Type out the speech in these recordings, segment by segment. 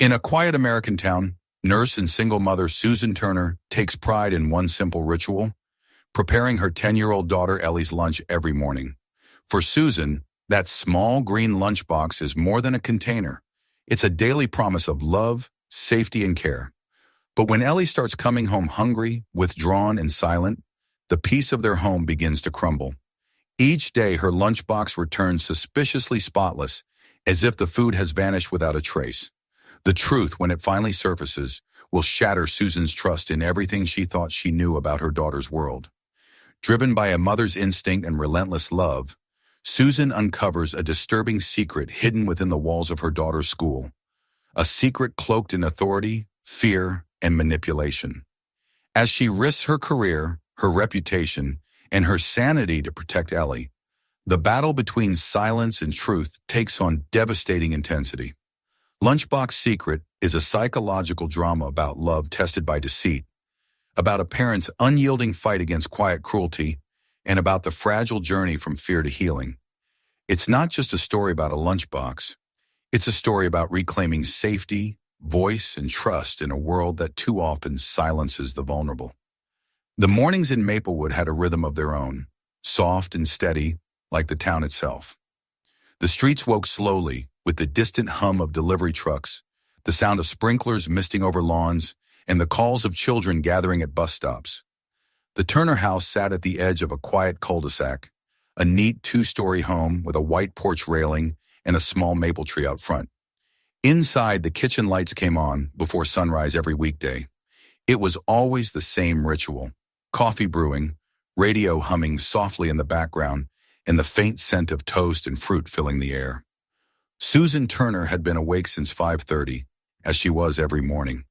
In a quiet American town, nurse and single mother Susan Turner takes pride in one simple ritual: preparing her 10-year-old daughter Ellie's lunch every morning. For Susan, that small green lunchbox is more than a container. It's a daily promise of love, safety, and care. But when Ellie starts coming home hungry, withdrawn, and silent, the peace of their home begins to crumble. Each day, her lunchbox returns suspiciously spotless, as if the food has vanished without a trace. The truth, when it finally surfaces, will shatter Susan's trust in everything she thought she knew about her daughter's world. Driven by a mother's instinct and relentless love, Susan uncovers a disturbing secret hidden within the walls of her daughter's school. A secret cloaked in authority, fear, and manipulation. As she risks her career, her reputation, and her sanity to protect Ellie, the battle between silence and truth takes on devastating intensity. Lunchbox Secret is a psychological drama about love tested by deceit, about a parent's unyielding fight against quiet cruelty, and about the fragile journey from fear to healing. It's not just a story about a lunchbox. It's a story about reclaiming safety, voice, and trust in a world that too often silences the vulnerable. The mornings in Maplewood had a rhythm of their own, soft and steady, like the town itself. The streets woke slowly, with the distant hum of delivery trucks, the sound of sprinklers misting over lawns, and the calls of children gathering at bus stops. The Turner house sat at the edge of a quiet cul-de-sac, a neat two-story home with a white porch railing and a small maple tree out front. Inside, the kitchen lights came on before sunrise every weekday. It was always the same ritual: coffee brewing, radio humming softly in the background, and the faint scent of toast and fruit filling the air. Susan Turner had been awake since 5:30, as she was every morning.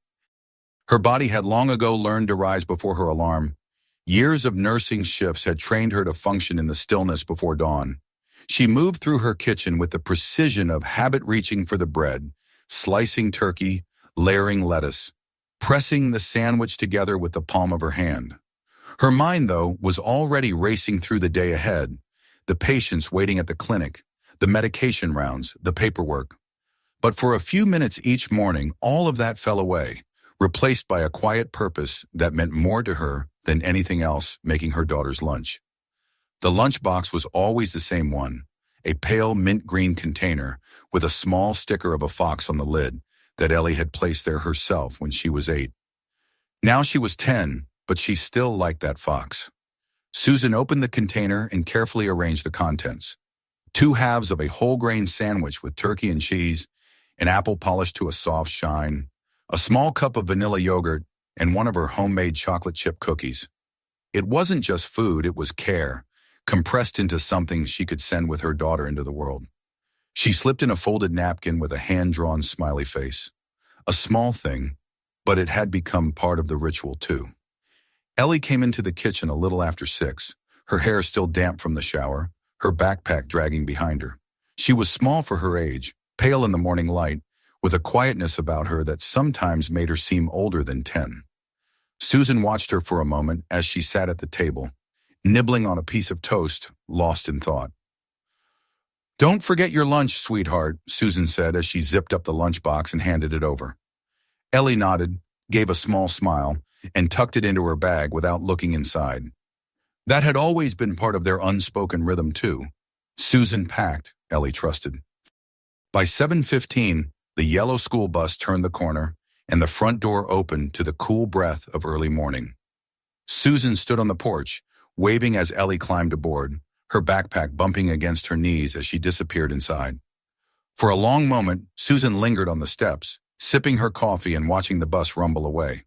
Her body had long ago learned to rise before her alarm. Years of nursing shifts had trained her to function in the stillness before dawn. She moved through her kitchen with the precision of habit, reaching for the bread, slicing turkey, layering lettuce, pressing the sandwich together with the palm of her hand. Her mind, though, was already racing through the day ahead: the patients waiting at the clinic, the medication rounds, the paperwork. But for a few minutes each morning, all of that fell away, replaced by a quiet purpose that meant more to her than anything else: making her daughter's lunch. The lunchbox was always the same one, a pale mint green container with a small sticker of a fox on the lid that Ellie had placed there herself when she was 8. Now she was 10, but she still liked that fox. Susan opened the container and carefully arranged the contents: 2 halves of a whole grain sandwich with turkey and cheese, an apple polished to a soft shine, a small cup of vanilla yogurt, and one of her homemade chocolate chip cookies. It wasn't just food, it was care, compressed into something she could send with her daughter into the world. She slipped in a folded napkin with a hand-drawn smiley face. A small thing, but it had become part of the ritual too. Ellie came into the kitchen a little after 6, her hair still damp from the shower, her backpack dragging behind her. She was small for her age, pale in the morning light, with a quietness about her that sometimes made her seem older than 10. Susan watched her for a moment as she sat at the table, nibbling on a piece of toast, lost in thought. "Don't forget your lunch, sweetheart," Susan said as she zipped up the lunchbox and handed it over. Ellie nodded, gave a small smile, and tucked it into her bag without looking inside. That had always been part of their unspoken rhythm too. Susan packed, Ellie trusted. By 7:15, the yellow school bus turned the corner, and the front door opened to the cool breath of early morning. Susan stood on the porch, waving as Ellie climbed aboard, her backpack bumping against her knees as she disappeared inside. For a long moment, Susan lingered on the steps, sipping her coffee and watching the bus rumble away.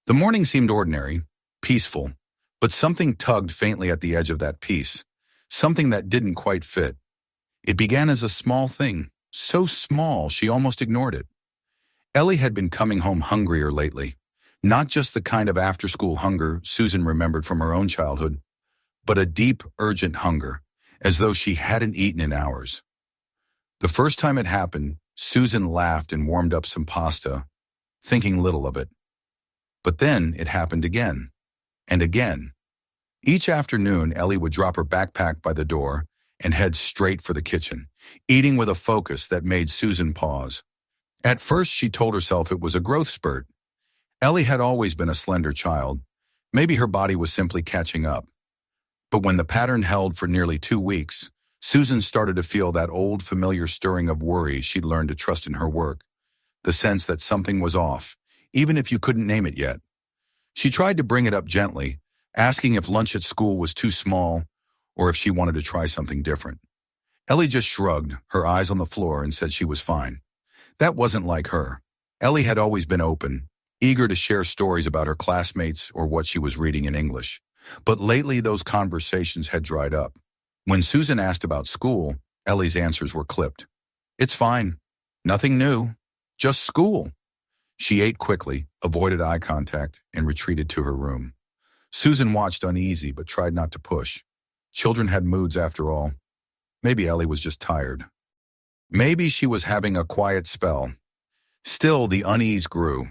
The morning seemed ordinary, peaceful, but something tugged faintly at the edge of that peace, something that didn't quite fit. It began as a small thing, so small she almost ignored it. Ellie had been coming home hungrier lately, not just the kind of after-school hunger Susan remembered from her own childhood, but a deep, urgent hunger, as though she hadn't eaten in hours. The first time it happened, Susan laughed and warmed up some pasta, thinking little of it. But then it happened again, and again. Each afternoon, Ellie would drop her backpack by the door and head straight for the kitchen, eating with a focus that made Susan pause. At first, she told herself it was a growth spurt. Ellie had always been a slender child. Maybe her body was simply catching up. But when the pattern held for nearly 2 weeks, Susan started to feel that old familiar stirring of worry she'd learned to trust in her work, the sense that something was off, even if you couldn't name it yet. She tried to bring it up gently, asking if lunch at school was too small or if she wanted to try something different. Ellie just shrugged, her eyes on the floor, and said she was fine. That wasn't like her. Ellie had always been open, eager to share stories about her classmates or what she was reading in English. But lately those conversations had dried up. When Susan asked about school, Ellie's answers were clipped. It's fine. Nothing new. Just school. She ate quickly, avoided eye contact, and retreated to her room. Susan watched uneasy but tried not to push. Children had moods after all. Maybe Ellie was just tired. Maybe she was having a quiet spell. Still, the unease grew.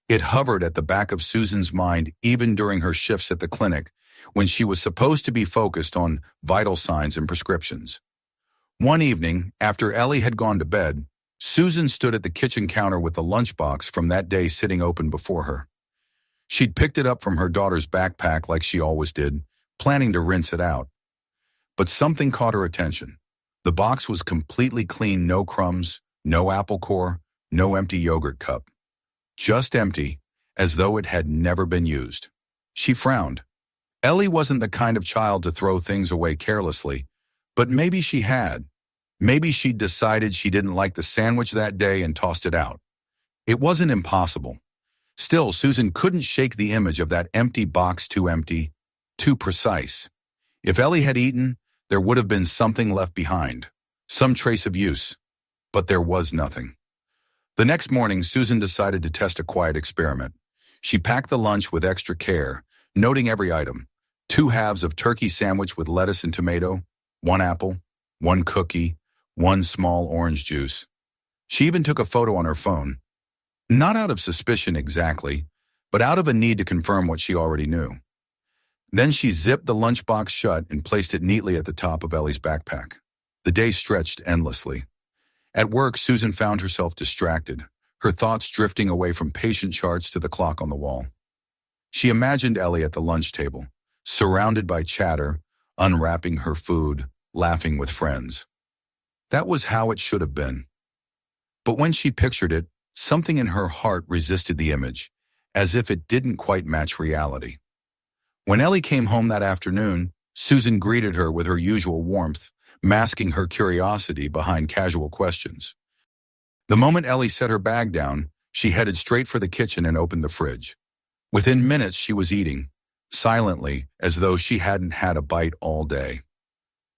It hovered at the back of Susan's mind even during her shifts at the clinic, when she was supposed to be focused on vital signs and prescriptions. One evening, after Ellie had gone to bed, Susan stood at the kitchen counter with the lunchbox from that day sitting open before her. She'd picked it up from her daughter's backpack like she always did, planning to rinse it out. But something caught her attention. The box was completely clean, no crumbs, no apple core, no empty yogurt cup. Just empty, as though it had never been used. She frowned. Ellie wasn't the kind of child to throw things away carelessly, but maybe she had. Maybe she'd decided she didn't like the sandwich that day and tossed it out. It wasn't impossible. Still, Susan couldn't shake the image of that empty box, too empty, too precise. If Ellie had eaten, there would have been something left behind, some trace of use, but there was nothing. The next morning, Susan decided to test a quiet experiment. She packed the lunch with extra care, noting every item: 2 halves of turkey sandwich with lettuce and tomato, 1 apple, 1 cookie, 1 small orange juice. She even took a photo on her phone. Not out of suspicion exactly, but out of a need to confirm what she already knew. Then she zipped the lunchbox shut and placed it neatly at the top of Ellie's backpack. The day stretched endlessly. At work, Susan found herself distracted, her thoughts drifting away from patient charts to the clock on the wall. She imagined Ellie at the lunch table, surrounded by chatter, unwrapping her food, laughing with friends. That was how it should have been. But when she pictured it, something in her heart resisted the image, as if it didn't quite match reality. When Ellie came home that afternoon, Susan greeted her with her usual warmth, masking her curiosity behind casual questions. The moment Ellie set her bag down, she headed straight for the kitchen and opened the fridge. Within minutes, she was eating, silently, as though she hadn't had a bite all day.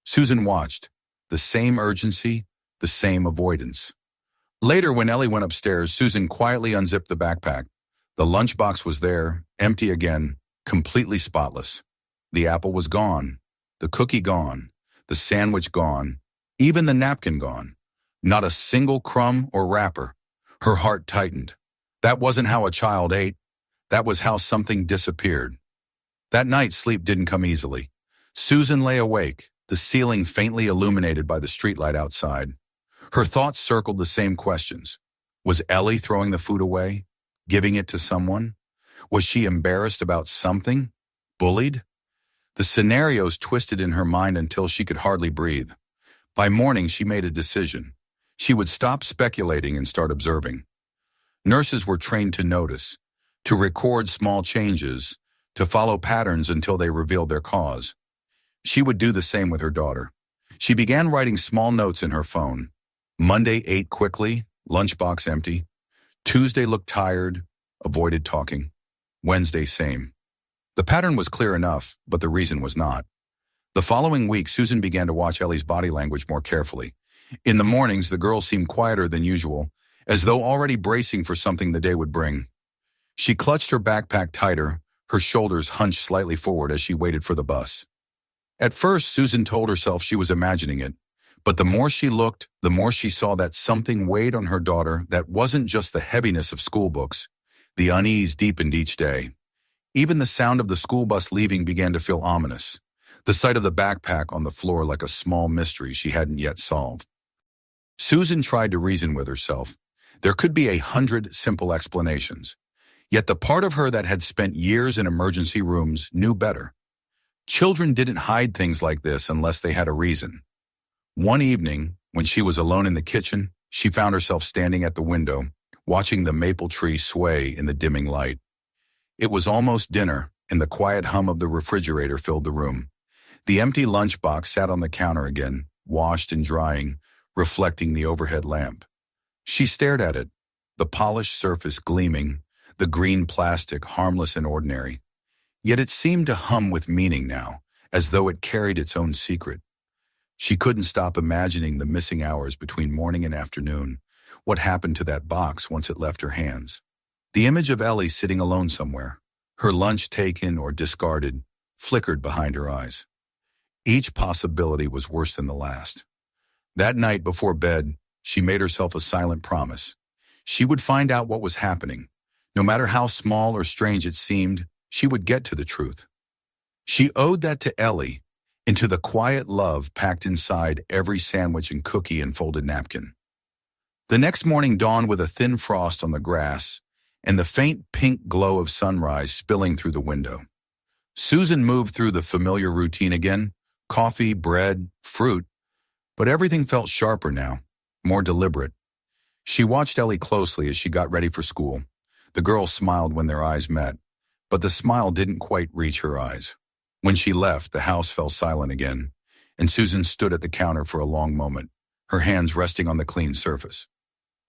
Susan watched, the same urgency, the same avoidance. Later, when Ellie went upstairs, Susan quietly unzipped the backpack. The lunchbox was there, empty again, completely spotless. The apple was gone, the cookie gone, the sandwich gone, even the napkin gone. Not a single crumb or wrapper. Her heart tightened. That wasn't how a child ate. That was how something disappeared. That night, sleep didn't come easily. Susan lay awake, the ceiling faintly illuminated by the streetlight outside. Her thoughts circled the same questions. Was Ellie throwing the food away? Giving it to someone? Was she embarrassed about something? Bullied? The scenarios twisted in her mind until she could hardly breathe. By morning, she made a decision. She would stop speculating and start observing. Nurses were trained to notice, to record small changes, to follow patterns until they revealed their cause. She would do the same with her daughter. She began writing small notes in her phone. Monday ate quickly, lunchbox empty. Tuesday looked tired, avoided talking. Wednesday same. The pattern was clear enough, but the reason was not. The following week, Susan began to watch Ellie's body language more carefully. In the mornings, the girl seemed quieter than usual, as though already bracing for something the day would bring. She clutched her backpack tighter, her shoulders hunched slightly forward as she waited for the bus. At first, Susan told herself she was imagining it, but the more she looked, the more she saw that something weighed on her daughter that wasn't just the heaviness of school books. The unease deepened each day. Even the sound of the school bus leaving began to feel ominous, the sight of the backpack on the floor like a small mystery she hadn't yet solved. Susan tried to reason with herself. There could be 100 simple explanations. Yet the part of her that had spent years in emergency rooms knew better. Children didn't hide things like this unless they had a reason. One evening, when she was alone in the kitchen, she found herself standing at the window, watching the maple tree sway in the dimming light. It was almost dinner, and the quiet hum of the refrigerator filled the room. The empty lunchbox sat on the counter again, washed and drying, reflecting the overhead lamp. She stared at it, the polished surface gleaming, the green plastic harmless and ordinary. Yet it seemed to hum with meaning now, as though it carried its own secret. She couldn't stop imagining the missing hours between morning and afternoon, what happened to that box once it left her hands. The image of Ellie sitting alone somewhere, her lunch taken or discarded, flickered behind her eyes. Each possibility was worse than the last. That night before bed, she made herself a silent promise. She would find out what was happening. No matter how small or strange it seemed, she would get to the truth. She owed that to Ellie, and to the quiet love packed inside every sandwich and cookie and folded napkin. The next morning dawned with a thin frost on the grass and the faint pink glow of sunrise spilling through the window. Susan moved through the familiar routine again, coffee, bread, fruit, but everything felt sharper now, more deliberate. She watched Ellie closely as she got ready for school. The girl smiled when their eyes met, but the smile didn't quite reach her eyes. When she left, the house fell silent again, and Susan stood at the counter for a long moment, her hands resting on the clean surface.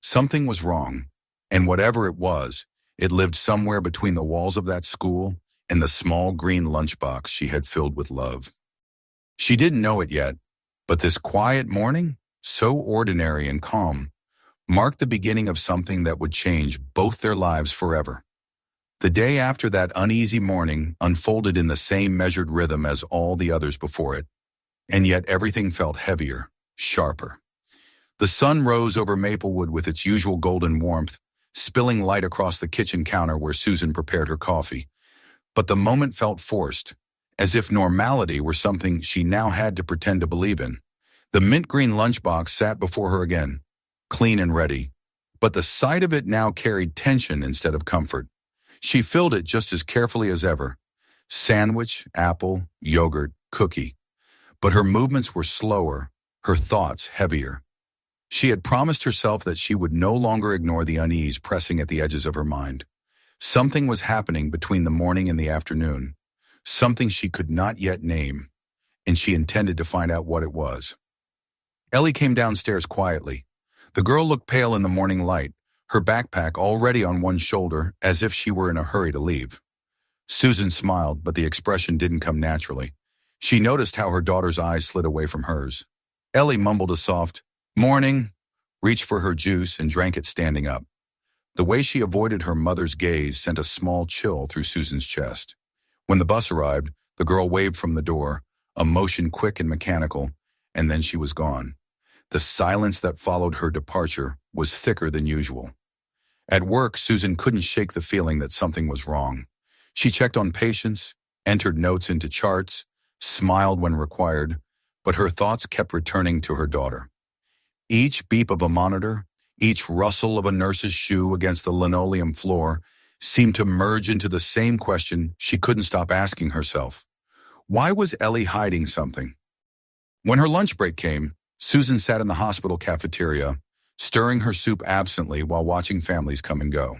Something was wrong, and whatever it was, it lived somewhere between the walls of that school and the small green lunchbox she had filled with love. She didn't know it yet, but this quiet morning, so ordinary and calm, marked the beginning of something that would change both their lives forever. The day after that uneasy morning unfolded in the same measured rhythm as all the others before it, and yet everything felt heavier, sharper. The sun rose over Maplewood with its usual golden warmth, spilling light across the kitchen counter where Susan prepared her coffee. But the moment felt forced, as if normality were something she now had to pretend to believe in. The mint green lunchbox sat before her again, clean and ready, but the sight of it now carried tension instead of comfort. She filled it just as carefully as ever. Sandwich, apple, yogurt, cookie. But her movements were slower, her thoughts heavier. She had promised herself that she would no longer ignore the unease pressing at the edges of her mind. Something was happening between the morning and the afternoon, something she could not yet name, and she intended to find out what it was. Ellie came downstairs quietly. The girl looked pale in the morning light, her backpack already on one shoulder, as if she were in a hurry to leave. Susan smiled, but the expression didn't come naturally. She noticed how her daughter's eyes slid away from hers. Ellie mumbled a soft, "Morning," reached for her juice and drank it standing up. The way she avoided her mother's gaze sent a small chill through Susan's chest. When the bus arrived, the girl waved from the door, a motion quick and mechanical, and then she was gone. The silence that followed her departure was thicker than usual. At work, Susan couldn't shake the feeling that something was wrong. She checked on patients, entered notes into charts, smiled when required, but her thoughts kept returning to her daughter. Each beep of a monitor, each rustle of a nurse's shoe against the linoleum floor seemed to merge into the same question she couldn't stop asking herself. Why was Ellie hiding something? When her lunch break came, Susan sat in the hospital cafeteria, stirring her soup absently while watching families come and go.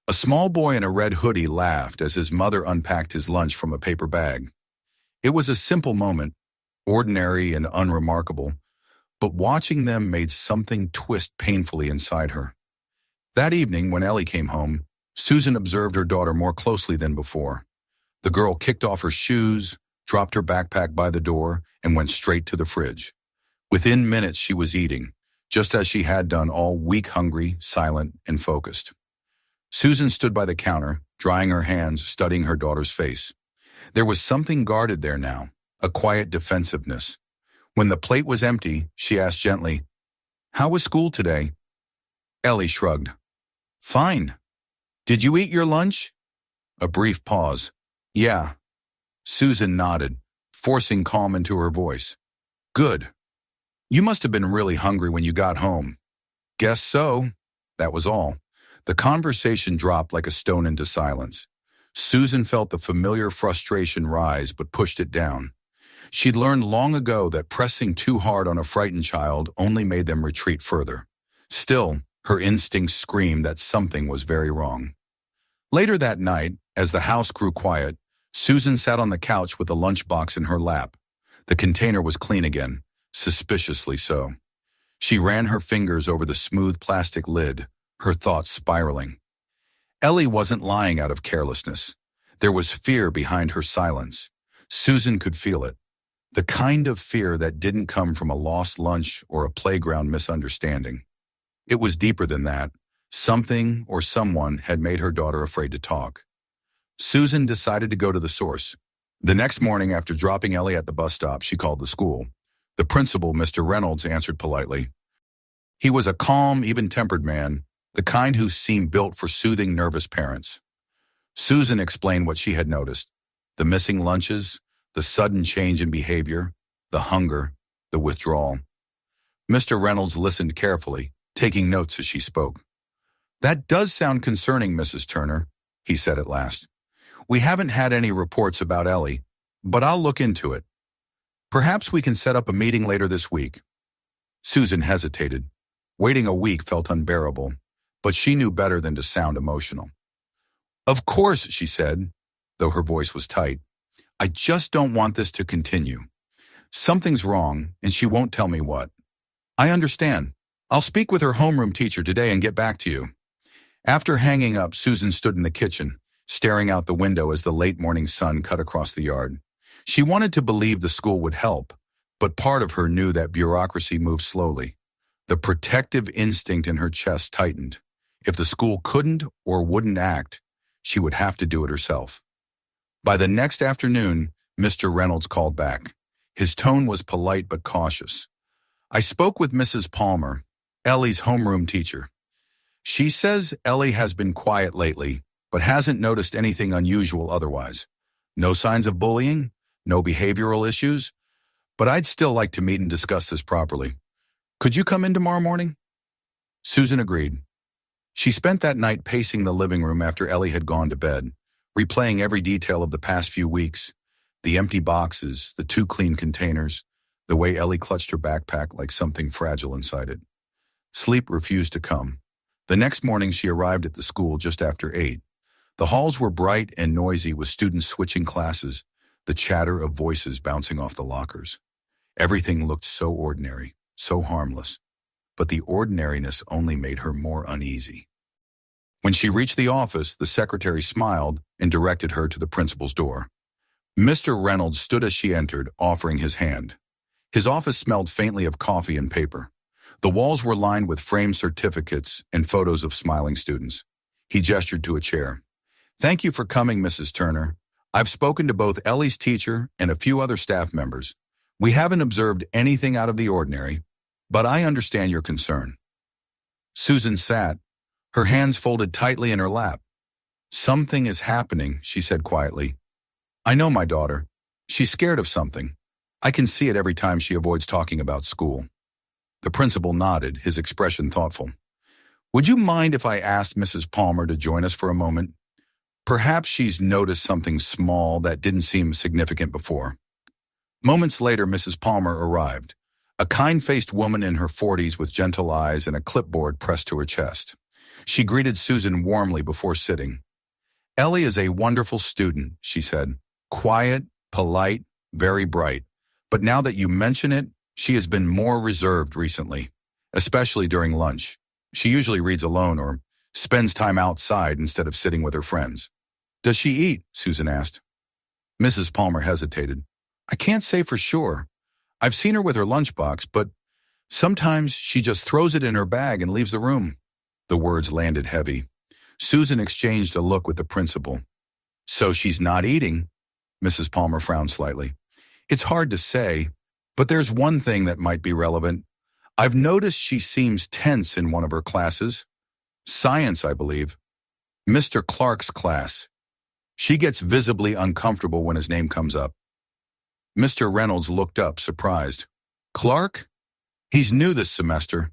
A small boy in a red hoodie laughed as his mother unpacked his lunch from a paper bag. It was a simple moment, ordinary and unremarkable, but watching them made something twist painfully inside her. That evening, when Ellie came home, Susan observed her daughter more closely than before. The girl kicked off her shoes, dropped her backpack by the door, and went straight to the fridge. Within minutes, she was eating, just as she had done all week, hungry, silent, and focused. Susan stood by the counter, drying her hands, studying her daughter's face. There was something guarded there now, a quiet defensiveness. When the plate was empty, she asked gently, "How was school today?" Ellie shrugged. "Fine. Did you eat your lunch?" A brief pause. "Yeah." Susan nodded, forcing calm into her voice. "Good. You must have been really hungry when you got home." "Guess so." That was all. The conversation dropped like a stone into silence. Susan felt the familiar frustration rise but pushed it down. She'd learned long ago that pressing too hard on a frightened child only made them retreat further. Still, her instincts screamed that something was very wrong. Later that night, as the house grew quiet, Susan sat on the couch with the lunchbox in her lap. The container was clean again, suspiciously so. She ran her fingers over the smooth plastic lid, her thoughts spiraling. Ellie wasn't lying out of carelessness. There was fear behind her silence. Susan could feel it. The kind of fear that didn't come from a lost lunch or a playground misunderstanding. It was deeper than that. Something or someone had made her daughter afraid to talk. Susan decided to go to the source. The next morning, after dropping Ellie at the bus stop, she called the school. The principal, Mr. Reynolds, answered politely. He was a calm, even-tempered man, the kind who seemed built for soothing nervous parents. Susan explained what she had noticed. The missing lunches, the sudden change in behavior, the hunger, the withdrawal. Mr. Reynolds listened carefully, taking notes as she spoke. That does sound concerning, Mrs. Turner, he said at last. We haven't had any reports about Ellie, but I'll look into it. Perhaps we can set up a meeting later this week. Susan hesitated. Waiting a week felt unbearable, but she knew better than to sound emotional. Of course, she said, though her voice was tight. I just don't want this to continue. Something's wrong, and she won't tell me what. I understand. I'll speak with her homeroom teacher today and get back to you. After hanging up, Susan stood in the kitchen, staring out the window as the late morning sun cut across the yard. She wanted to believe the school would help, but part of her knew that bureaucracy moved slowly. The protective instinct in her chest tightened. If the school couldn't or wouldn't act, she would have to do it herself. By the next afternoon, Mr. Reynolds called back. His tone was polite but cautious. I spoke with Mrs. Palmer, Ellie's homeroom teacher. She says Ellie has been quiet lately, but hasn't noticed anything unusual otherwise. No signs of bullying, no behavioral issues, but I'd still like to meet and discuss this properly. Could you come in tomorrow morning? Susan agreed. She spent that night pacing the living room after Ellie had gone to bed, replaying every detail of the past few weeks, the empty boxes, the 2 clean containers, the way Ellie clutched her backpack like something fragile inside it. Sleep refused to come. The next morning she arrived at the school just after 8. The halls were bright and noisy with students switching classes, the chatter of voices bouncing off the lockers. Everything looked so ordinary, so harmless, but the ordinariness only made her more uneasy. When she reached the office, the secretary smiled and directed her to the principal's door. Mr. Reynolds stood as she entered, offering his hand. His office smelled faintly of coffee and paper. The walls were lined with framed certificates and photos of smiling students. He gestured to a chair. Thank you for coming, Mrs. Turner. I've spoken to both Ellie's teacher and a few other staff members. We haven't observed anything out of the ordinary, but I understand your concern. Susan sat, her hands folded tightly in her lap. Something is happening, she said quietly. I know my daughter. She's scared of something. I can see it every time she avoids talking about school. The principal nodded, his expression thoughtful. Would you mind if I asked Mrs. Palmer to join us for a moment? Perhaps she's noticed something small that didn't seem significant before. Moments later, Mrs. Palmer arrived, a kind-faced woman in her 40s with gentle eyes and a clipboard pressed to her chest. She greeted Susan warmly before sitting. Ellie is a wonderful student, she said. Quiet, polite, very bright. But now that you mention it, she has been more reserved recently, especially during lunch. She usually reads alone or spends time outside instead of sitting with her friends. Does she eat? Susan asked. Mrs. Palmer hesitated. I can't say for sure. I've seen her with her lunchbox, but sometimes she just throws it in her bag and leaves the room. The words landed heavy. Susan exchanged a look with the principal. So she's not eating? Mrs. Palmer frowned slightly. It's hard to say, but there's one thing that might be relevant. I've noticed she seems tense in one of her classes. Science, I believe. Mr. Clark's class. She gets visibly uncomfortable when his name comes up. Mr. Reynolds looked up, surprised. Clark? He's new this semester.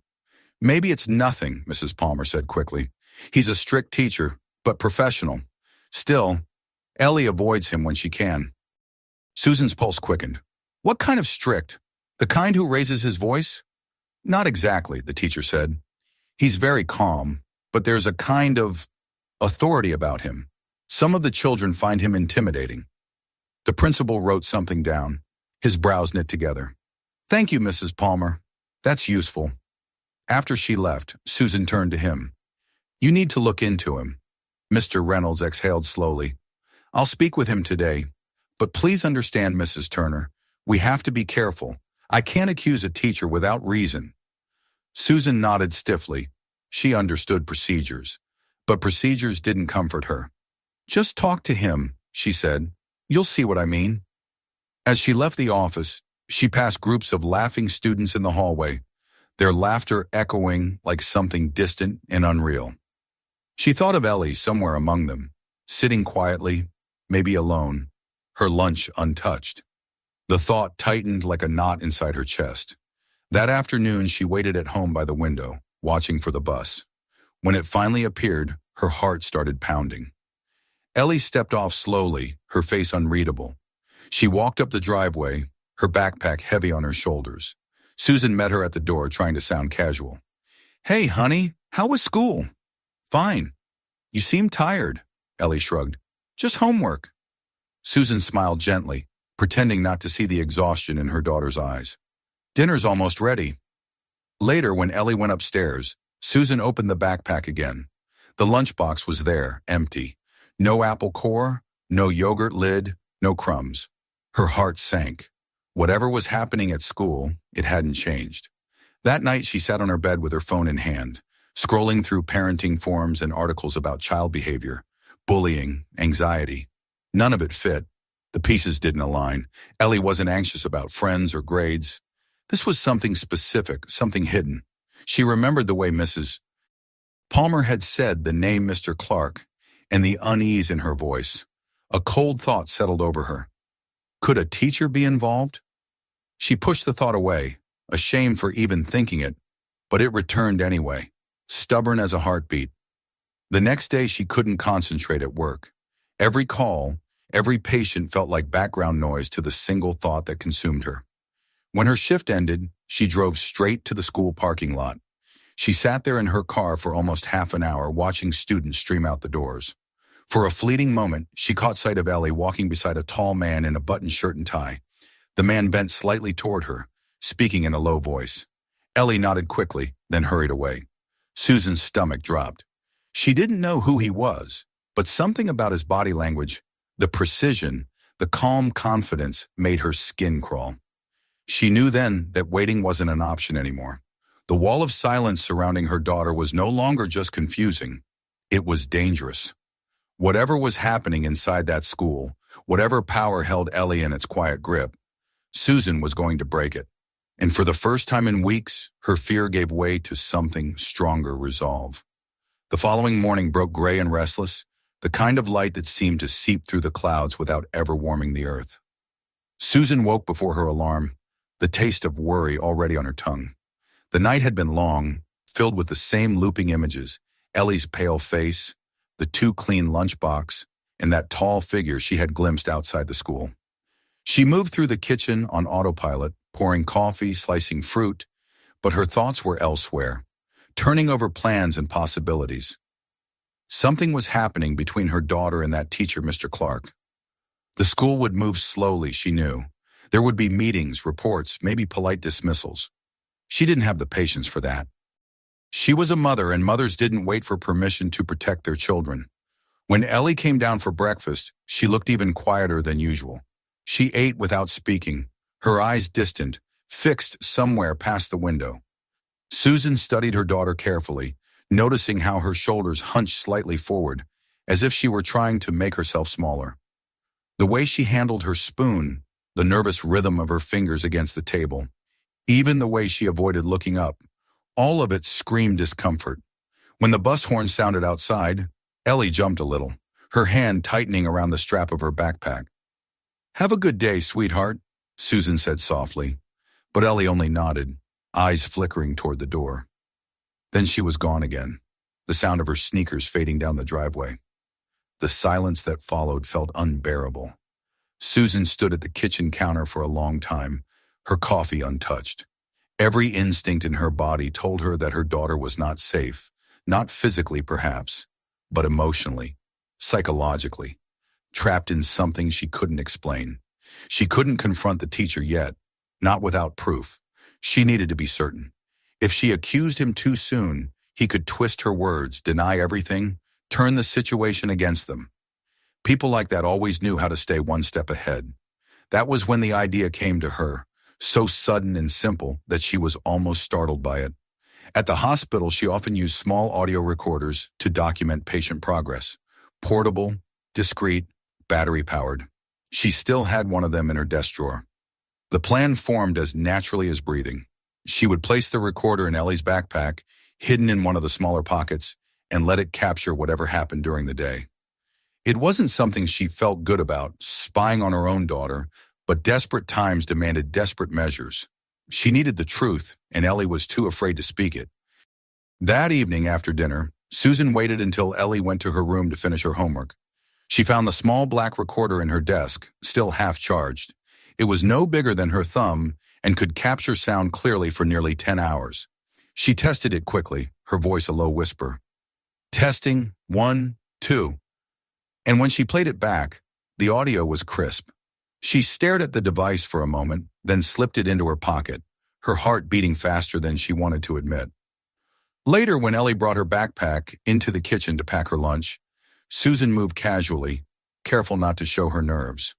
Maybe it's nothing, Mrs. Palmer said quickly. He's a strict teacher, but professional. Still, Ellie avoids him when she can. Susan's pulse quickened. What kind of strict? The kind who raises his voice? Not exactly, the teacher said. He's very calm, but there's a kind of authority about him. Some of the children find him intimidating. The principal wrote something down, his brows knit together. Thank you, Mrs. Palmer. That's useful. After she left, Susan turned to him. You need to look into him. Mr. Reynolds exhaled slowly. I'll speak with him today, but please understand, Mrs. Turner, we have to be careful. I can't accuse a teacher without reason. Susan nodded stiffly. She understood procedures, but procedures didn't comfort her. Just talk to him, she said. You'll see what I mean. As she left the office, she passed groups of laughing students in the hallway, their laughter echoing like something distant and unreal. She thought of Ellie somewhere among them, sitting quietly, maybe alone, her lunch untouched. The thought tightened like a knot inside her chest. That afternoon, she waited at home by the window, watching for the bus. When it finally appeared, her heart started pounding. Ellie stepped off slowly, her face unreadable. She walked up the driveway, her backpack heavy on her shoulders. Susan met her at the door, trying to sound casual. Hey, honey, how was school? Fine. You seem tired, Ellie shrugged. Just homework. Susan smiled gently, pretending not to see the exhaustion in her daughter's eyes. Dinner's almost ready. Later, when Ellie went upstairs, Susan opened the backpack again. The lunchbox was there, empty. No apple core, no yogurt lid, no crumbs. Her heart sank. Whatever was happening at school, it hadn't changed. That night, she sat on her bed with her phone in hand, scrolling through parenting forums and articles about child behavior, bullying, anxiety. None of it fit. The pieces didn't align. Ellie wasn't anxious about friends or grades. This was something specific, something hidden. She remembered the way Mrs. Palmer had said the name Mr. Clark and the unease in her voice. A cold thought settled over her. Could a teacher be involved? She pushed the thought away, ashamed for even thinking it, but it returned anyway, stubborn as a heartbeat. The next day she couldn't concentrate at work. Every call, every patient felt like background noise to the single thought that consumed her. When her shift ended, she drove straight to the school parking lot. She sat there in her car for almost half an hour, watching students stream out the doors. For a fleeting moment, she caught sight of Ellie walking beside a tall man in a buttoned shirt and tie. The man bent slightly toward her, speaking in a low voice. Ellie nodded quickly, then hurried away. Susan's stomach dropped. She didn't know who he was, but something about his body language, the precision, the calm confidence made her skin crawl. She knew then that waiting wasn't an option anymore. The wall of silence surrounding her daughter was no longer just confusing. It was dangerous. Whatever was happening inside that school, whatever power held Ellie in its quiet grip, Susan was going to break it. And for the first time in weeks, her fear gave way to something stronger resolve. The following morning broke gray and restless, the kind of light that seemed to seep through the clouds without ever warming the earth. Susan woke before her alarm, the taste of worry already on her tongue. The night had been long, filled with the same looping images, Ellie's pale face, the too clean lunchbox, and that tall figure she had glimpsed outside the school. She moved through the kitchen on autopilot, pouring coffee, slicing fruit, but her thoughts were elsewhere, turning over plans and possibilities. Something was happening between her daughter and that teacher, Mr. Clark. The school would move slowly, she knew. There would be meetings, reports, maybe polite dismissals. She didn't have the patience for that. She was a mother, and mothers didn't wait for permission to protect their children. When Ellie came down for breakfast, she looked even quieter than usual. She ate without speaking, her eyes distant, fixed somewhere past the window. Susan studied her daughter carefully, noticing how her shoulders hunched slightly forward, as if she were trying to make herself smaller. The way she handled her spoon, the nervous rhythm of her fingers against the table, even the way she avoided looking up, all of it screamed discomfort. When the bus horn sounded outside, Ellie jumped a little, her hand tightening around the strap of her backpack. "Have a good day, sweetheart," Susan said softly, but Ellie only nodded, eyes flickering toward the door. Then she was gone again, the sound of her sneakers fading down the driveway. The silence that followed felt unbearable. Susan stood at the kitchen counter for a long time, her coffee untouched. Every instinct in her body told her that her daughter was not safe, not physically perhaps, but emotionally, psychologically, trapped in something she couldn't explain. She couldn't confront the teacher yet, not without proof. She needed to be certain. If she accused him too soon, he could twist her words, deny everything, turn the situation against them. People like that always knew how to stay one step ahead. That was when the idea came to her, so sudden and simple that she was almost startled by it. At the hospital, she often used small audio recorders to document patient progress. Portable, discreet, battery-powered. She still had one of them in her desk drawer. The plan formed as naturally as breathing. She would place the recorder in Ellie's backpack, hidden in one of the smaller pockets, and let it capture whatever happened during the day. It wasn't something she felt good about, spying on her own daughter, but desperate times demanded desperate measures. She needed the truth, and Ellie was too afraid to speak it. That evening after dinner, Susan waited until Ellie went to her room to finish her homework. She found the small black recorder in her desk, still half charged. It was no bigger than her thumb and could capture sound clearly for nearly 10 hours. She tested it quickly, her voice a low whisper. Testing, 1, 2. And when she played it back, the audio was crisp. She stared at the device for a moment, then slipped it into her pocket, her heart beating faster than she wanted to admit. Later, when Ellie brought her backpack into the kitchen to pack her lunch, Susan moved casually, careful not to show her nerves.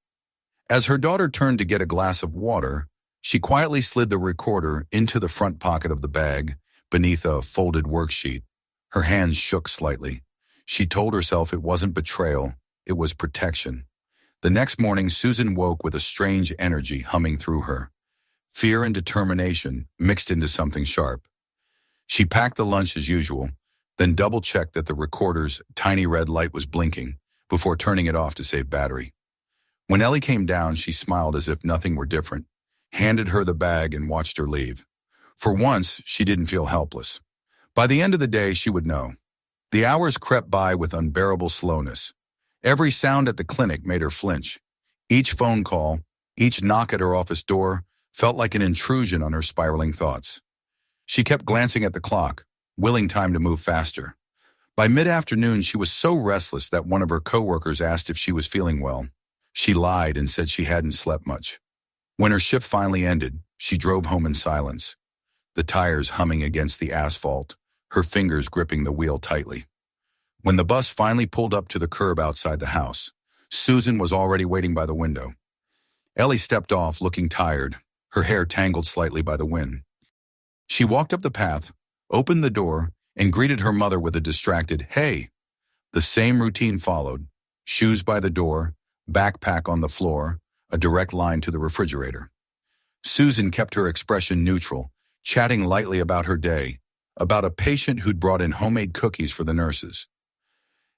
As her daughter turned to get a glass of water, she quietly slid the recorder into the front pocket of the bag, beneath a folded worksheet. Her hands shook slightly. She told herself it wasn't betrayal, it was protection. The next morning, Susan woke with a strange energy humming through her. Fear and determination mixed into something sharp. She packed the lunch as usual, then double-checked that the recorder's tiny red light was blinking before turning it off to save battery. When Ellie came down, she smiled as if nothing were different, handed her the bag and watched her leave. For once, she didn't feel helpless. By the end of the day, she would know. The hours crept by with unbearable slowness. Every sound at the clinic made her flinch. Each phone call, each knock at her office door, felt like an intrusion on her spiraling thoughts. She kept glancing at the clock, willing time to move faster. By mid-afternoon, she was so restless that one of her coworkers asked if she was feeling well. She lied and said she hadn't slept much. When her shift finally ended, she drove home in silence, the tires humming against the asphalt, her fingers gripping the wheel tightly. When the bus finally pulled up to the curb outside the house, Susan was already waiting by the window. Ellie stepped off, looking tired, her hair tangled slightly by the wind. She walked up the path, opened the door, and greeted her mother with a distracted, "Hey!" The same routine followed, shoes by the door, backpack on the floor, a direct line to the refrigerator. Susan kept her expression neutral, chatting lightly about her day, about a patient who'd brought in homemade cookies for the nurses.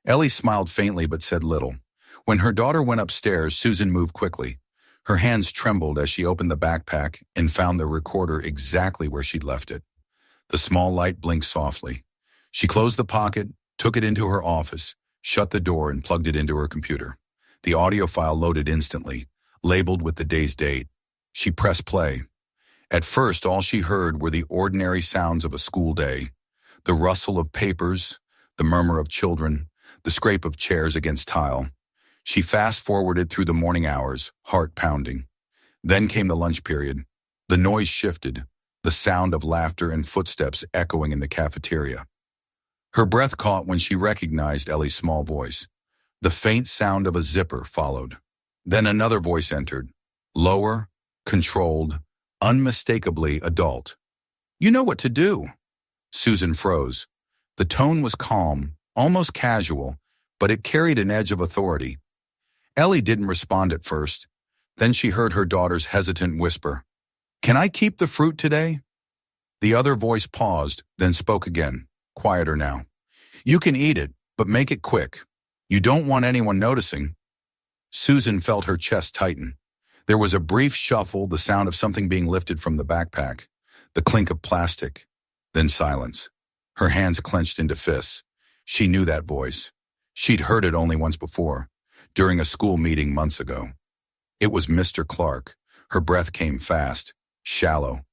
Ellie smiled faintly but said little. When her daughter went upstairs, Susan moved quickly. Her hands trembled as she opened the backpack and found the recorder exactly where she'd left it. The small light blinked softly. She closed the pocket, took it into her office, shut the door, and plugged it into her computer. The audio file loaded instantly, labeled with the day's date. She pressed play. At first, all she heard were the ordinary sounds of a school day. The rustle of papers, the murmur of children, the scrape of chairs against tile. She fast-forwarded through the morning hours, heart pounding. Then came the lunch period. The noise shifted, the sound of laughter and footsteps echoing in the cafeteria. Her breath caught when she recognized Ellie's small voice. The faint sound of a zipper followed. Then another voice entered, lower, controlled, unmistakably adult. "You know what to do." Susan froze. The tone was calm, almost casual, but it carried an edge of authority. Ellie didn't respond at first. Then she heard her daughter's hesitant whisper, "Can I keep the fruit today?" The other voice paused, then spoke again, quieter now. "You can eat it, but make it quick. You don't want anyone noticing." Susan felt her chest tighten. There was a brief shuffle, the sound of something being lifted from the backpack, the clink of plastic, then silence. Her hands clenched into fists. She knew that voice. She'd heard it only once before, during a school meeting months ago. It was Mr. Clark. Her breath came fast, shallow.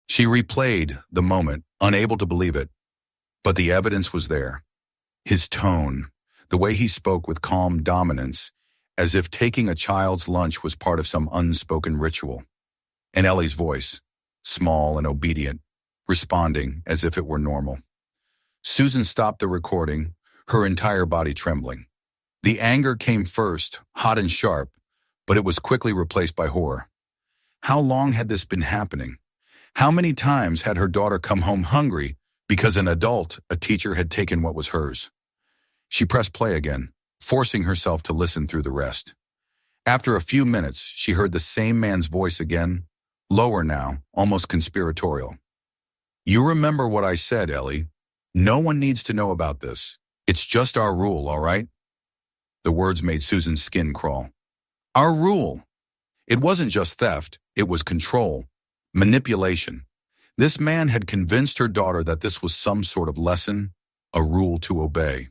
She replayed the moment, unable to believe it. But the evidence was there. His tone, the way he spoke with calm dominance, as if taking a child's lunch was part of some unspoken ritual. And Ellie's voice, small and obedient, responding as if it were normal. Susan stopped the recording, her entire body trembling. The anger came first, hot and sharp, but it was quickly replaced by horror. How long had this been happening? How many times had her daughter come home hungry because an adult, a teacher, had taken what was hers? She pressed play again, forcing herself to listen through the rest. After a few minutes, she heard the same man's voice again, lower now, almost conspiratorial. "You remember what I said, Ellie. No one needs to know about this. It's just our rule, all right?" The words made Susan's skin crawl. Our rule. It wasn't just theft, it was control, manipulation. This man had convinced her daughter that this was some sort of lesson, a rule to obey.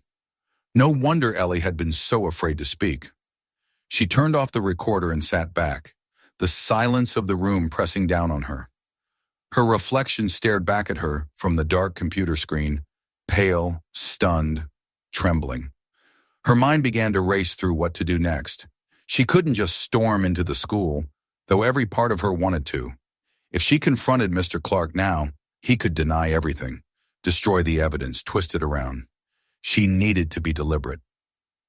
No wonder Ellie had been so afraid to speak. She turned off the recorder and sat back, the silence of the room pressing down on her. Her reflection stared back at her from the dark computer screen, pale, stunned, trembling. Her mind began to race through what to do next. She couldn't just storm into the school, though every part of her wanted to. If she confronted Mr. Clark now, he could deny everything, destroy the evidence, twist it around. She needed to be deliberate.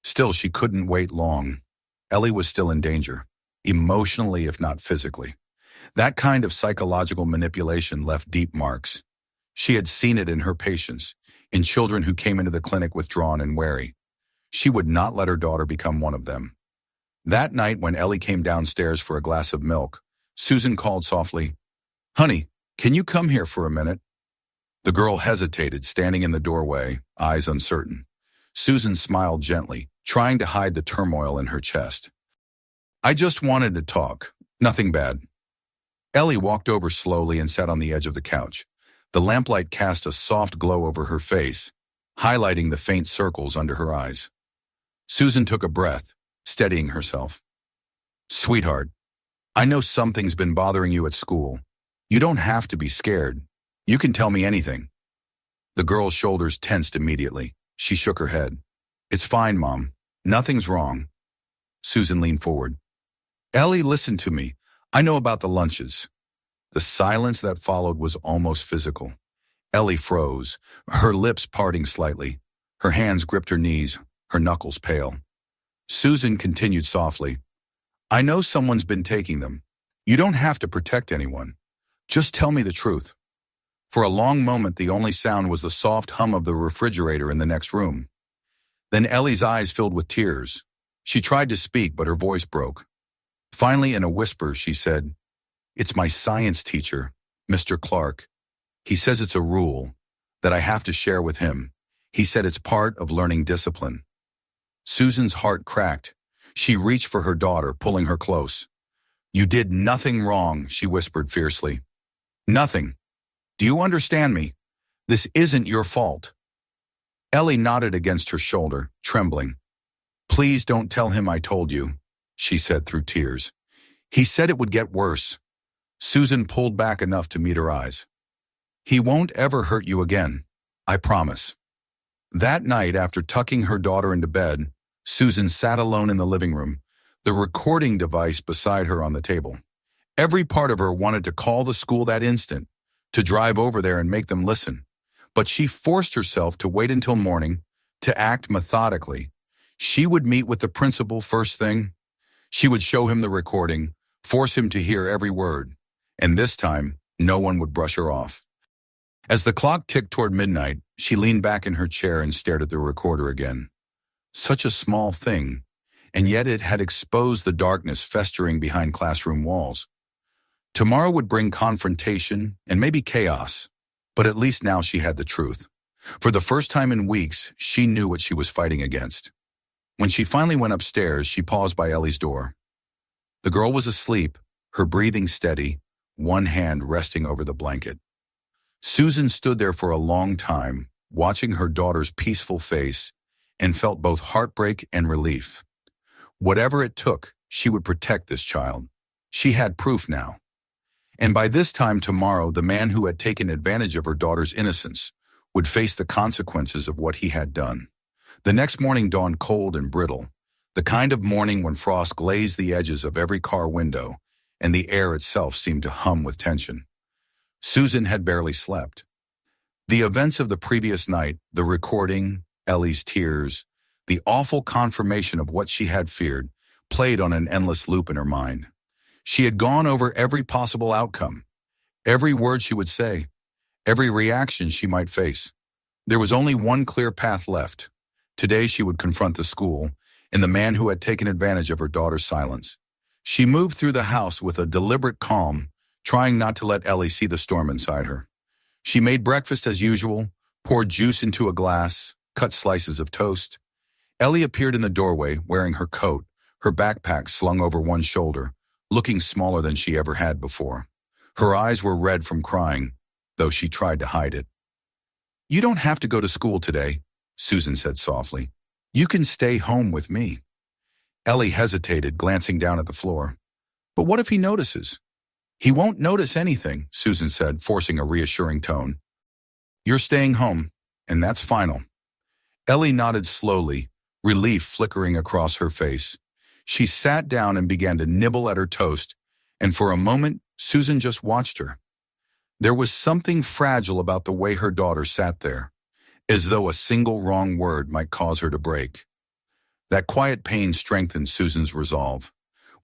Still, she couldn't wait long. Ellie was still in danger, emotionally if not physically. That kind of psychological manipulation left deep marks. She had seen it in her patients, in children who came into the clinic withdrawn and wary. She would not let her daughter become one of them. That night when Ellie came downstairs for a glass of milk, Susan called softly, "Honey, can you come here for a minute?" The girl hesitated, standing in the doorway, eyes uncertain. Susan smiled gently, trying to hide the turmoil in her chest. "I just wanted to talk. Nothing bad." Ellie walked over slowly and sat on the edge of the couch. The lamplight cast a soft glow over her face, highlighting the faint circles under her eyes. Susan took a breath, steadying herself. "Sweetheart, I know something's been bothering you at school. You don't have to be scared. You can tell me anything." The girl's shoulders tensed immediately. She shook her head. "It's fine, Mom. Nothing's wrong." Susan leaned forward. "Ellie, listen to me. I know about the lunches." The silence that followed was almost physical. Ellie froze, her lips parting slightly. Her hands gripped her knees, her knuckles pale. Susan continued softly. "I know someone's been taking them. You don't have to protect anyone. Just tell me the truth." For a long moment, the only sound was the soft hum of the refrigerator in the next room. Then Ellie's eyes filled with tears. She tried to speak, but her voice broke. Finally, in a whisper, she said, "It's my science teacher, Mr. Clark. He says it's a rule that I have to share with him. He said it's part of learning discipline." Susan's heart cracked. She reached for her daughter, pulling her close. "You did nothing wrong," she whispered fiercely. "Nothing. Do you understand me? This isn't your fault." Ellie nodded against her shoulder, trembling. "Please don't tell him I told you," she said through tears. "He said it would get worse." Susan pulled back enough to meet her eyes. "He won't ever hurt you again. I promise." That night, after tucking her daughter into bed, Susan sat alone in the living room, the recording device beside her on the table. Every part of her wanted to call the school that instant, to drive over there and make them listen. But she forced herself to wait until morning, to act methodically. She would meet with the principal first thing. She would show him the recording, force him to hear every word. And this time, no one would brush her off. As the clock ticked toward midnight, she leaned back in her chair and stared at the recorder again. Such a small thing, and yet it had exposed the darkness festering behind classroom walls. Tomorrow would bring confrontation and maybe chaos, but at least now she had the truth. For the first time in weeks, she knew what she was fighting against. When she finally went upstairs, she paused by Ellie's door. The girl was asleep, her breathing steady, one hand resting over the blanket. Susan stood there for a long time, watching her daughter's peaceful face, and felt both heartbreak and relief. Whatever it took, she would protect this child. She had proof now. And by this time tomorrow, the man who had taken advantage of her daughter's innocence would face the consequences of what he had done. The next morning dawned cold and brittle, the kind of morning when frost glazed the edges of every car window and the air itself seemed to hum with tension. Susan had barely slept. The events of the previous night, the recording, Ellie's tears, the awful confirmation of what she had feared, played on an endless loop in her mind. She had gone over every possible outcome, every word she would say, every reaction she might face. There was only one clear path left. Today she would confront the school and the man who had taken advantage of her daughter's silence. She moved through the house with a deliberate calm, trying not to let Ellie see the storm inside her. She made breakfast as usual, poured juice into a glass, cut slices of toast. Ellie appeared in the doorway wearing her coat, her backpack slung over one shoulder, looking smaller than she ever had before. Her eyes were red from crying, though she tried to hide it. "You don't have to go to school today," Susan said softly. "You can stay home with me." Ellie hesitated, glancing down at the floor. "But what if he notices?" "He won't notice anything," Susan said, forcing a reassuring tone. "You're staying home, and that's final." Ellie nodded slowly, relief flickering across her face. She sat down and began to nibble at her toast, and for a moment, Susan just watched her. There was something fragile about the way her daughter sat there, as though a single wrong word might cause her to break. That quiet pain strengthened Susan's resolve.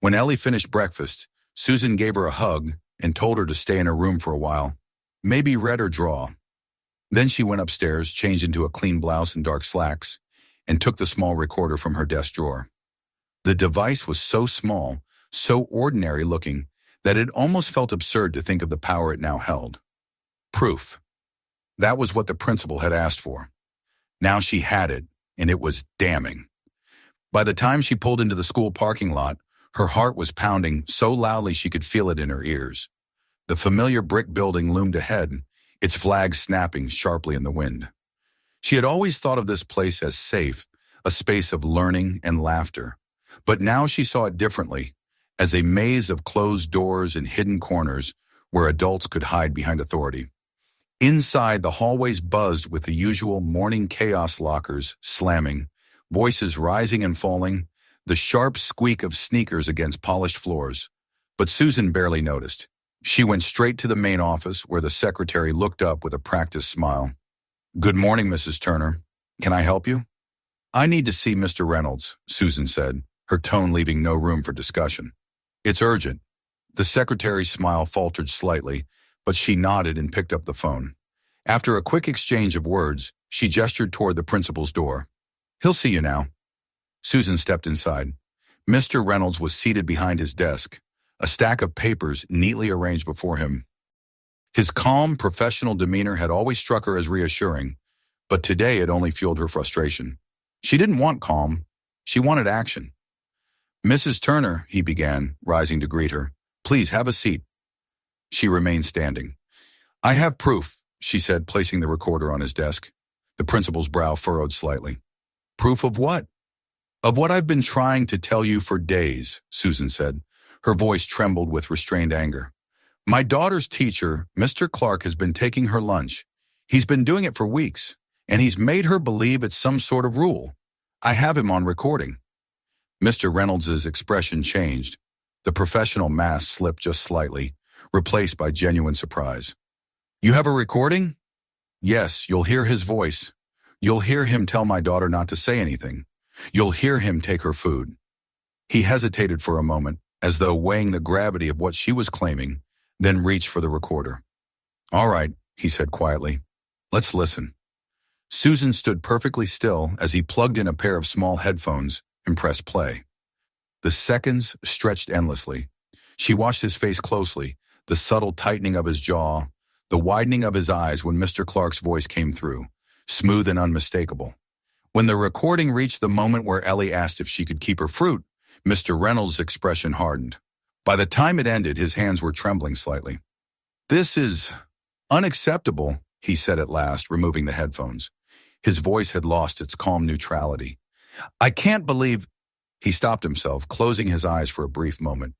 When Ellie finished breakfast, Susan gave her a hug and told her to stay in her room for a while, maybe read or draw. Then she went upstairs, changed into a clean blouse and dark slacks, and took the small recorder from her desk drawer. The device was so small, so ordinary looking, that it almost felt absurd to think of the power it now held. Proof. That was what the principal had asked for. Now she had it, and it was damning. By the time she pulled into the school parking lot, her heart was pounding so loudly she could feel it in her ears. The familiar brick building loomed ahead, its flag snapping sharply in the wind. She had always thought of this place as safe, a space of learning and laughter. But now she saw it differently, as a maze of closed doors and hidden corners where adults could hide behind authority. Inside, the hallways buzzed with the usual morning chaos, lockers slamming, voices rising and falling, the sharp squeak of sneakers against polished floors. But Susan barely noticed. She went straight to the main office where the secretary looked up with a practiced smile. "Good morning, Mrs. Turner. Can I help you?" "I need to see Mr. Reynolds," Susan said, her tone leaving no room for discussion. "It's urgent." The secretary's smile faltered slightly, but she nodded and picked up the phone. After a quick exchange of words, she gestured toward the principal's door. "He'll see you now." Susan stepped inside. Mr. Reynolds was seated behind his desk, a stack of papers neatly arranged before him. His calm, professional demeanor had always struck her as reassuring, but today it only fueled her frustration. She didn't want calm. She wanted action. "Mrs. Turner," he began, rising to greet her. "Please have a seat." She remained standing. "I have proof," she said, placing the recorder on his desk. The principal's brow furrowed slightly. "Proof of what?" "Of what I've been trying to tell you for days," Susan said. Her voice trembled with restrained anger. "My daughter's teacher, Mr. Clark, has been taking her lunch. He's been doing it for weeks, and he's made her believe it's some sort of rule. I have him on recording." Mr. Reynolds's expression changed. The professional mask slipped just slightly, replaced by genuine surprise. "You have a recording?" "Yes, you'll hear his voice. You'll hear him tell my daughter not to say anything. You'll hear him take her food." He hesitated for a moment, as though weighing the gravity of what she was claiming, then reached for the recorder. "All right," he said quietly. "Let's listen." Susan stood perfectly still as he plugged in a pair of small headphones and pressed play. The seconds stretched endlessly. She watched his face closely, the subtle tightening of his jaw, the widening of his eyes when Mr. Clark's voice came through, smooth and unmistakable. When the recording reached the moment where Ellie asked if she could keep her fruit, Mr. Reynolds' expression hardened. By the time it ended, his hands were trembling slightly. "This is Unacceptable, he said at last, removing the headphones. His voice had lost its calm neutrality. I can't believe... He stopped himself, closing his eyes for a brief moment.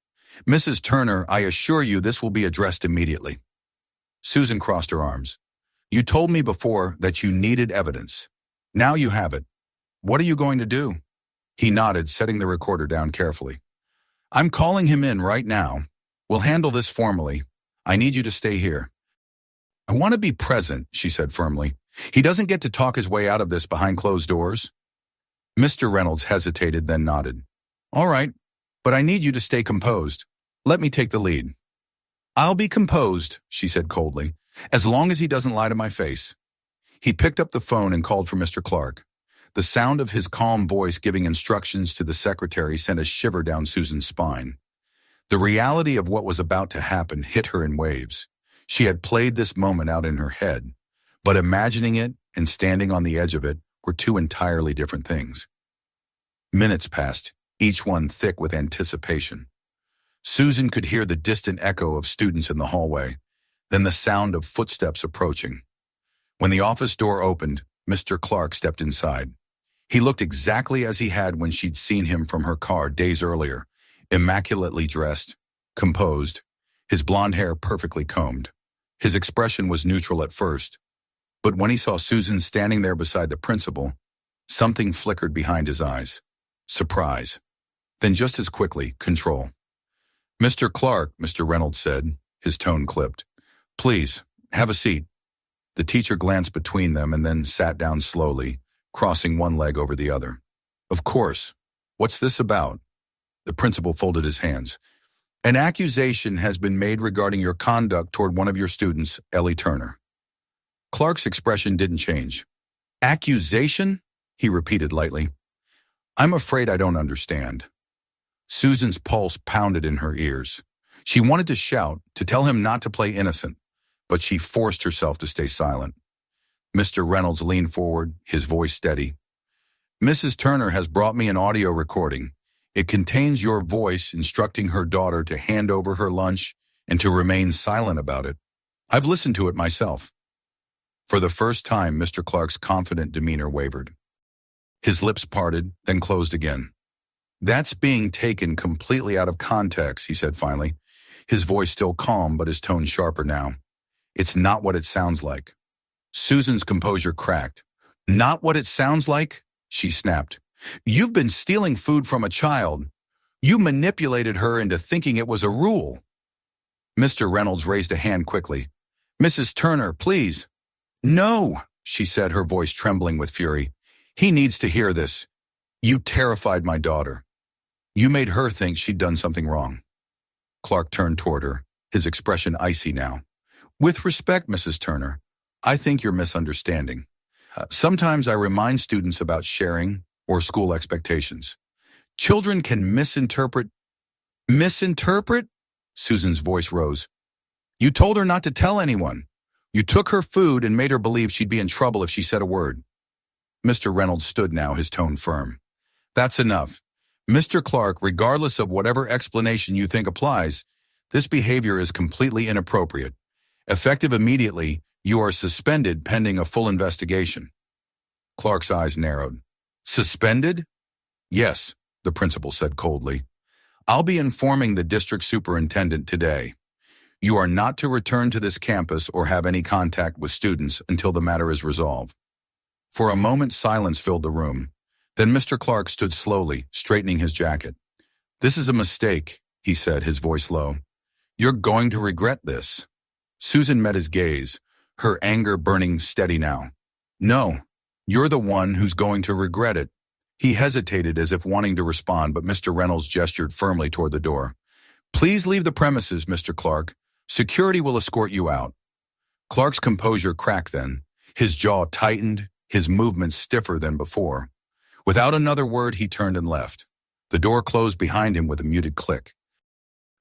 Mrs. Turner, I assure you this will be addressed immediately. Susan crossed her arms. You told me before that you needed evidence. Now you have it. What are you going to do? He nodded, setting the recorder down carefully. I'm calling him in right now. We'll handle this formally. I need you to stay here. I want to be present, she said firmly. He doesn't get to talk his way out of this behind closed doors. Mr. Reynolds hesitated, then nodded. All right, but I need you to stay composed. Let me take the lead. I'll be composed, she said coldly, as long as he doesn't lie to my face. He picked up the phone and called for Mr. Clark. The sound of his calm voice giving instructions to the secretary sent a shiver down Susan's spine. The reality of what was about to happen hit her in waves. She had played this moment out in her head, but imagining it and standing on the edge of it were two entirely different things. Minutes passed, each one thick with anticipation. Susan could hear the distant echo of students in the hallway, then the sound of footsteps approaching. When the office door opened, Mr. Clark stepped inside. He looked exactly as he had when she'd seen him from her car days earlier, immaculately dressed, composed, his blonde hair perfectly combed. His expression was neutral at first, but when he saw Susan standing there beside the principal, something flickered behind his eyes. Surprise. Then just as quickly, control. Mr. Clark, Mr. Reynolds said, his tone clipped. Please, have a seat. The teacher glanced between them and then sat down slowly, crossing one leg over the other. Of course. What's this about? The principal folded his hands. An accusation has been made regarding your conduct toward one of your students, Ellie Turner. Clark's expression didn't change. Accusation? He repeated lightly. I'm afraid I don't understand. Susan's pulse pounded in her ears. She wanted to shout, to tell him not to play innocent, but she forced herself to stay silent. Mr. Reynolds leaned forward, his voice steady. Mrs. Turner has brought me an audio recording. It contains your voice instructing her daughter to hand over her lunch and to remain silent about it. I've listened to it myself. For the first time, Mr. Clark's confident demeanor wavered. His lips parted, then closed again. That's being taken completely out of context, he said finally, his voice still calm but his tone sharper now. It's not what it sounds like. Susan's composure cracked. Not what it sounds like? She snapped. You've been stealing food from a child. You manipulated her into thinking it was a rule. Mr. Reynolds raised a hand quickly. Mrs. Turner, please. No, she said, her voice trembling with fury. He needs to hear this. You terrified my daughter. You made her think she'd done something wrong. Clark turned toward her, his expression icy now. With respect, Mrs. Turner, I think you're misunderstanding. Sometimes I remind students about sharing or school expectations. Children can misinterpret. Misinterpret? Susan's voice rose. You told her not to tell anyone. You took her food and made her believe she'd be in trouble if she said a word. Mr. Reynolds stood now, his tone firm. That's enough. Mr. Clark, regardless of whatever explanation you think applies, this behavior is completely inappropriate. Effective immediately, you are suspended pending a full investigation. Clark's eyes narrowed. Suspended? Yes, the principal said coldly. I'll be informing the district superintendent today. You are not to return to this campus or have any contact with students until the matter is resolved. For a moment, silence filled the room. Then Mr. Clark stood slowly, straightening his jacket. This is a mistake, he said, his voice low. You're going to regret this. Susan met his gaze, her anger burning steady now. No, you're the one who's going to regret it. He hesitated as if wanting to respond, but Mr. Reynolds gestured firmly toward the door. Please leave the premises, Mr. Clark. Security will escort you out. Clark's composure cracked then. His jaw tightened, his movements stiffer than before. Without another word, he turned and left. The door closed behind him with a muted click.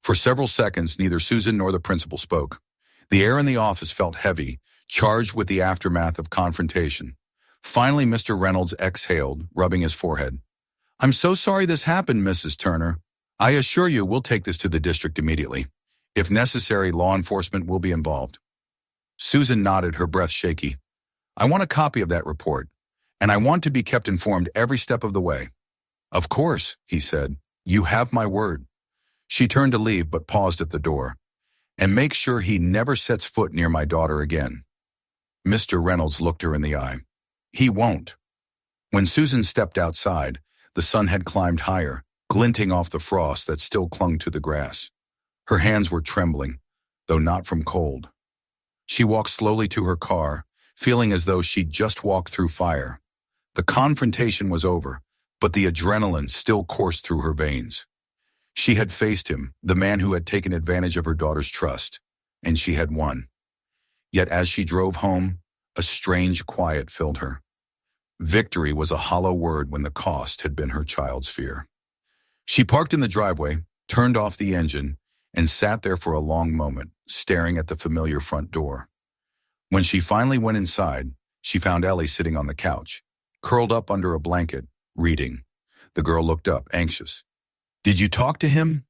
For several seconds, neither Susan nor the principal spoke. The air in the office felt heavy, charged with the aftermath of confrontation. Finally, Mr. Reynolds exhaled, rubbing his forehead. I'm so sorry this happened, Mrs. Turner. I assure you we'll take this to the district immediately. If necessary, law enforcement will be involved. Susan nodded, her breath shaky. I want a copy of that report, and I want to be kept informed every step of the way. Of course, he said. You have my word. She turned to leave but paused at the door. And make sure he never sets foot near my daughter again. Mr. Reynolds looked her in the eye. He won't. When Susan stepped outside, the sun had climbed higher, glinting off the frost that still clung to the grass. Her hands were trembling, though not from cold. She walked slowly to her car, feeling as though she'd just walked through fire. The confrontation was over, but the adrenaline still coursed through her veins. She had faced him, the man who had taken advantage of her daughter's trust, and she had won. Yet as she drove home, a strange quiet filled her. Victory was a hollow word when the cost had been her child's fear. She parked in the driveway, turned off the engine, and sat there for a long moment, staring at the familiar front door. When she finally went inside, she found Ellie sitting on the couch, curled up under a blanket, reading. The girl looked up, anxious. Did you talk to him?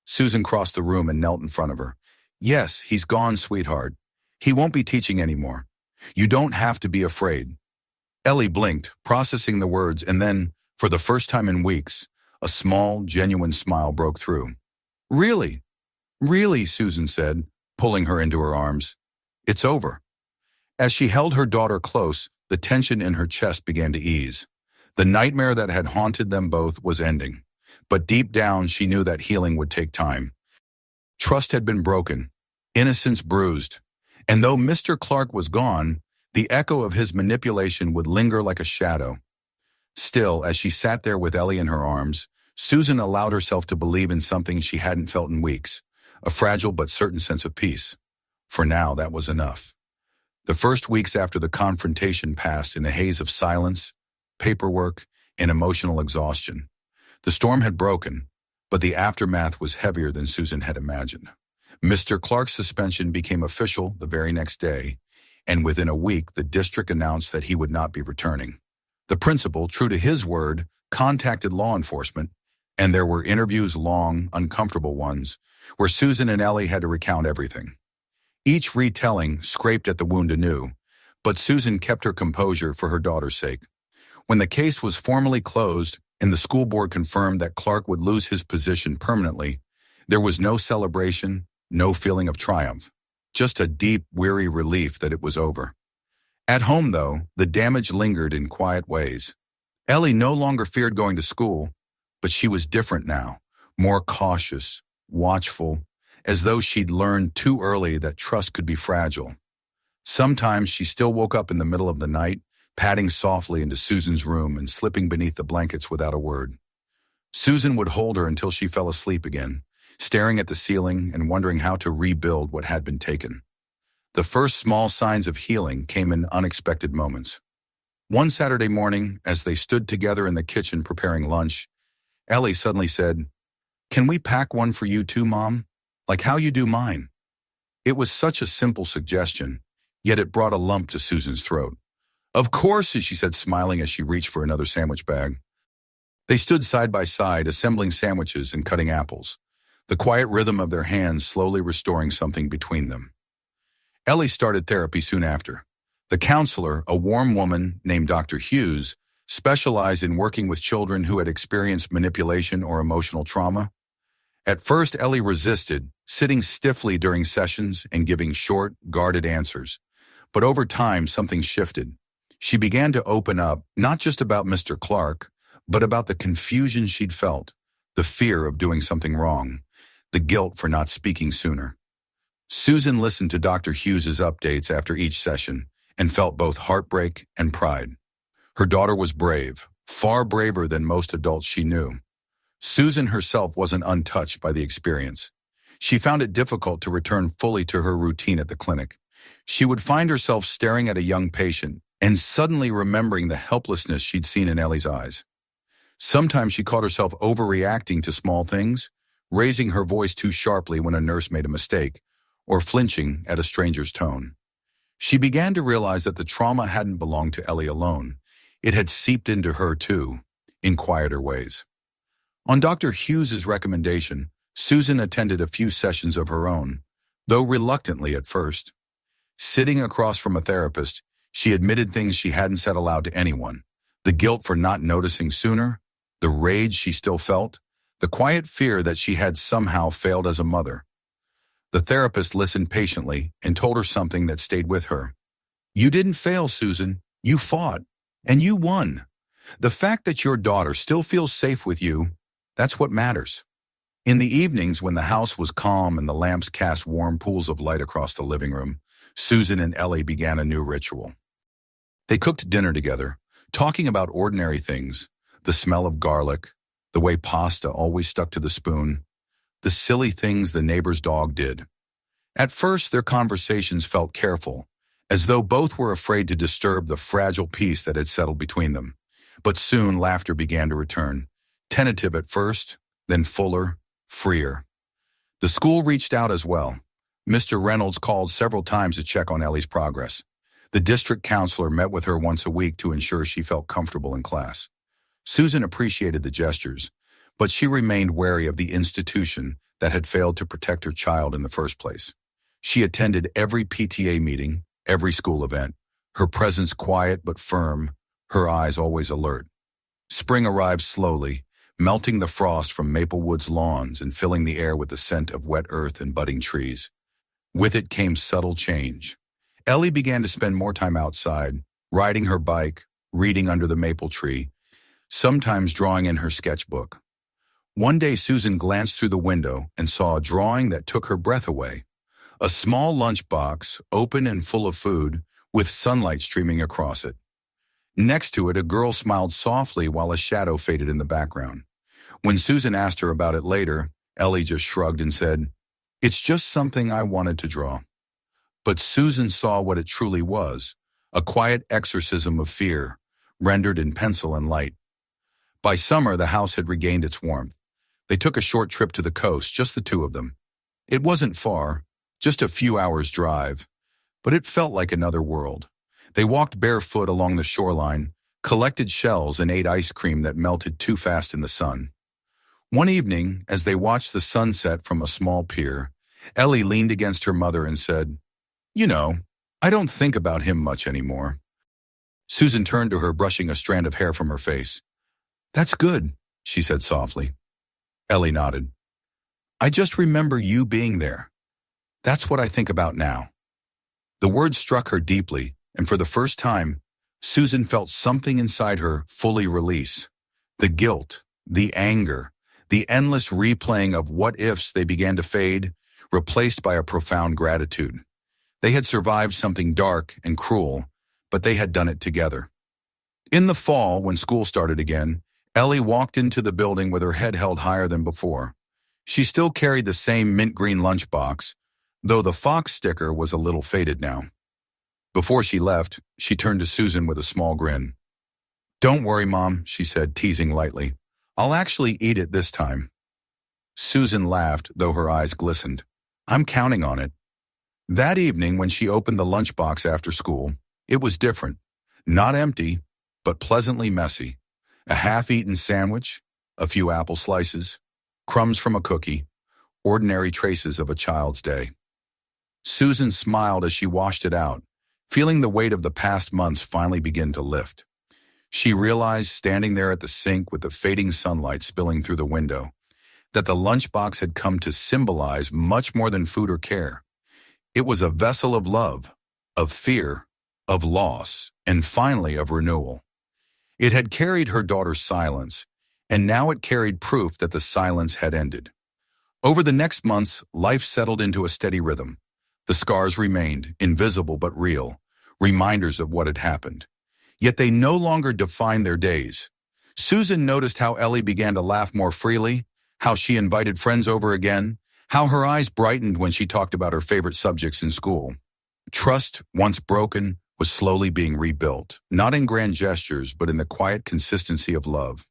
Susan crossed the room and knelt in front of her. Yes, he's gone, sweetheart. He won't be teaching anymore. You don't have to be afraid. Ellie blinked, processing the words, and then, for the first time in weeks, a small, genuine smile broke through. Really? Really, Susan said, pulling her into her arms. It's over. As she held her daughter close, the tension in her chest began to ease. The nightmare that had haunted them both was ending. But deep down, she knew that healing would take time. Trust had been broken, innocence bruised, and though Mr. Clark was gone, the echo of his manipulation would linger like a shadow. Still, as she sat there with Ellie in her arms, Susan allowed herself to believe in something she hadn't felt in weeks, a fragile but certain sense of peace. For now, that was enough. The first weeks after the confrontation passed in a haze of silence, paperwork, and emotional exhaustion. The storm had broken, but the aftermath was heavier than Susan had imagined. Mr. Clark's suspension became official the very next day, and within a week the district announced that he would not be returning. The principal, true to his word, contacted law enforcement, and there were interviews, long, uncomfortable ones, where Susan and Ellie had to recount everything. Each retelling scraped at the wound anew, but Susan kept her composure for her daughter's sake. When the case was formally closed and the school board confirmed that Clark would lose his position permanently, there was no celebration, no feeling of triumph, just a deep, weary relief that it was over. At home, though, the damage lingered in quiet ways. Ellie no longer feared going to school, but she was different now, more cautious, watchful, as though she'd learned too early that trust could be fragile. Sometimes she still woke up in the middle of the night, padding softly into Susan's room and slipping beneath the blankets without a word. Susan would hold her until she fell asleep again, staring at the ceiling and wondering how to rebuild what had been taken. The first small signs of healing came in unexpected moments. One Saturday morning, as they stood together in the kitchen preparing lunch, Ellie suddenly said, "Can we pack one for you too, Mom? Like how you do mine?" It was such a simple suggestion, yet it brought a lump to Susan's throat. "Of course," she said, smiling as she reached for another sandwich bag. They stood side by side, assembling sandwiches and cutting apples, the quiet rhythm of their hands slowly restoring something between them. Ellie started therapy soon after. The counselor, a warm woman named Dr. Hughes, specialized in working with children who had experienced manipulation or emotional trauma. At first, Ellie resisted, sitting stiffly during sessions and giving short, guarded answers. But over time, something shifted. She began to open up, not just about Mr. Clark, but about the confusion she'd felt, the fear of doing something wrong, the guilt for not speaking sooner. Susan listened to Dr. Hughes's updates after each session and felt both heartbreak and pride. Her daughter was brave, far braver than most adults she knew. Susan herself wasn't untouched by the experience. She found it difficult to return fully to her routine at the clinic. She would find herself staring at a young patient and suddenly remembering the helplessness she'd seen in Ellie's eyes. Sometimes she caught herself overreacting to small things, raising her voice too sharply when a nurse made a mistake, or flinching at a stranger's tone. She began to realize that the trauma hadn't belonged to Ellie alone. It had seeped into her too, in quieter ways. On Dr. Hughes's recommendation, Susan attended a few sessions of her own, though reluctantly at first. Sitting across from a therapist, she admitted things she hadn't said aloud to anyone. The guilt for not noticing sooner, the rage she still felt, the quiet fear that she had somehow failed as a mother. The therapist listened patiently and told her something that stayed with her. You didn't fail, Susan. You fought. And you won. The fact that your daughter still feels safe with you, that's what matters. In the evenings when the house was calm and the lamps cast warm pools of light across the living room, Susan and Ellie began a new ritual. They cooked dinner together, talking about ordinary things, the smell of garlic, the way pasta always stuck to the spoon, the silly things the neighbor's dog did. At first, their conversations felt careful, as though both were afraid to disturb the fragile peace that had settled between them. But soon laughter began to return, tentative at first, then fuller, freer. The school reached out as well. Mr. Reynolds called several times to check on Ellie's progress. The district counselor met with her once a week to ensure she felt comfortable in class. Susan appreciated the gestures, but she remained wary of the institution that had failed to protect her child in the first place. She attended every PTA meeting, every school event, her presence quiet but firm, her eyes always alert. Spring arrived slowly, melting the frost from Maplewood's lawns and filling the air with the scent of wet earth and budding trees. With it came subtle change. Ellie began to spend more time outside, riding her bike, reading under the maple tree, sometimes drawing in her sketchbook. One day Susan glanced through the window and saw a drawing that took her breath away. A small lunchbox, open and full of food, with sunlight streaming across it. Next to it, a girl smiled softly while a shadow faded in the background. When Susan asked her about it later, Ellie just shrugged and said, "It's just something I wanted to draw." But Susan saw what it truly was, a quiet exorcism of fear, rendered in pencil and light. By summer, the house had regained its warmth. They took a short trip to the coast, just the two of them. It wasn't far, just a few hours' drive, but it felt like another world. They walked barefoot along the shoreline, collected shells and ate ice cream that melted too fast in the sun. One evening, as they watched the sunset from a small pier, Ellie leaned against her mother and said, "You know, I don't think about him much anymore." Susan turned to her, brushing a strand of hair from her face. "That's good," she said softly. Ellie nodded. "I just remember you being there. That's what I think about now." The words struck her deeply, and for the first time, Susan felt something inside her fully release. The guilt, the anger, the endless replaying of what-ifs, they began to fade, replaced by a profound gratitude. They had survived something dark and cruel, but they had done it together. In the fall, when school started again, Ellie walked into the building with her head held higher than before. She still carried the same mint green lunchbox, though the fox sticker was a little faded now. Before she left, she turned to Susan with a small grin. "Don't worry, Mom," she said, teasing lightly. "I'll actually eat it this time." Susan laughed, though her eyes glistened. "I'm counting on it." That evening, when she opened the lunchbox after school, it was different. Not empty, but pleasantly messy. A half-eaten sandwich, a few apple slices, crumbs from a cookie, ordinary traces of a child's day. Susan smiled as she washed it out, feeling the weight of the past months finally begin to lift. She realized, standing there at the sink with the fading sunlight spilling through the window, that the lunchbox had come to symbolize much more than food or care. It was a vessel of love, of fear, of loss, and finally of renewal. It had carried her daughter's silence, and now it carried proof that the silence had ended. Over the next months, life settled into a steady rhythm. The scars remained, invisible but real, reminders of what had happened. Yet they no longer defined their days. Susan noticed how Ellie began to laugh more freely, how she invited friends over again, how her eyes brightened when she talked about her favorite subjects in school. Trust, once broken, was slowly being rebuilt, not in grand gestures, but in the quiet consistency of love.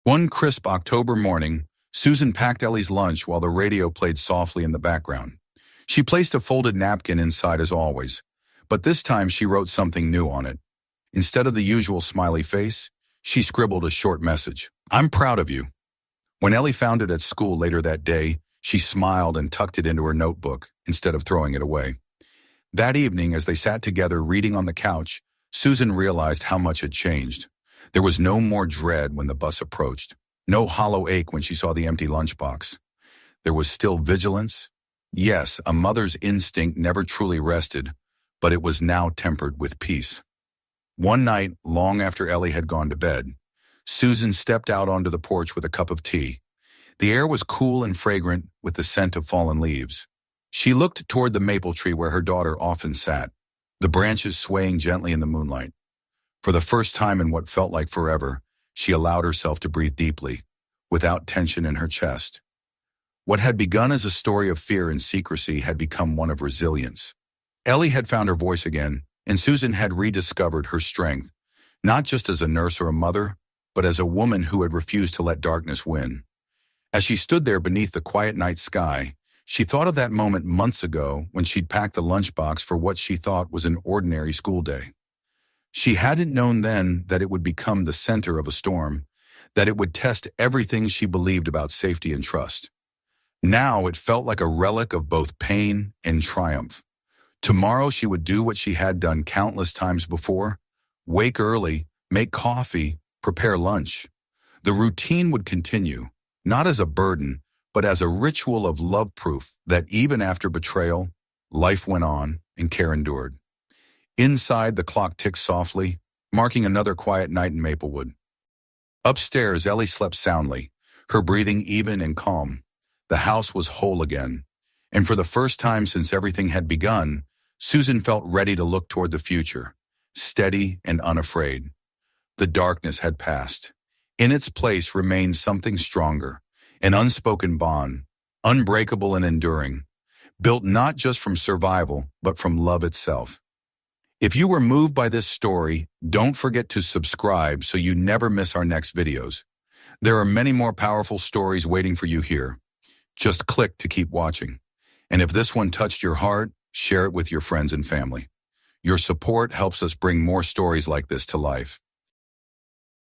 One crisp October morning, Susan packed Ellie's lunch while the radio played softly in the background. She placed a folded napkin inside as always, but this time she wrote something new on it. Instead of the usual smiley face, she scribbled a short message. "I'm proud of you." When Ellie found it at school later that day, she smiled and tucked it into her notebook instead of throwing it away. That evening, as they sat together reading on the couch, Susan realized how much had changed. There was no more dread when the bus approached, no hollow ache when she saw the empty lunchbox. There was still vigilance. Yes, a mother's instinct never truly rested, but it was now tempered with peace. One night, long after Ellie had gone to bed, Susan stepped out onto the porch with a cup of tea. The air was cool and fragrant with the scent of fallen leaves. She looked toward the maple tree where her daughter often sat, the branches swaying gently in the moonlight. For the first time in what felt like forever, she allowed herself to breathe deeply, without tension in her chest. What had begun as a story of fear and secrecy had become one of resilience. Ellie had found her voice again, and Susan had rediscovered her strength, not just as a nurse or a mother, but as a woman who had refused to let darkness win. As she stood there beneath the quiet night sky, she thought of that moment months ago when she'd packed the lunchbox for what she thought was an ordinary school day. She hadn't known then that it would become the center of a storm, that it would test everything she believed about safety and trust. Now it felt like a relic of both pain and triumph. Tomorrow she would do what she had done countless times before: wake early, make coffee, prepare lunch. The routine would continue, not as a burden, but as a ritual of love, proof that even after betrayal, life went on and care endured. Inside, the clock ticked softly, marking another quiet night in Maplewood. Upstairs, Ellie slept soundly, her breathing even and calm. The house was whole again, and for the first time since everything had begun, Susan felt ready to look toward the future, steady and unafraid. The darkness had passed. In its place remained something stronger, an unspoken bond, unbreakable and enduring, built not just from survival, but from love itself. If you were moved by this story, don't forget to subscribe so you never miss our next videos. There are many more powerful stories waiting for you here. Just click to keep watching. And if this one touched your heart, share it with your friends and family. Your support helps us bring more stories like this to life.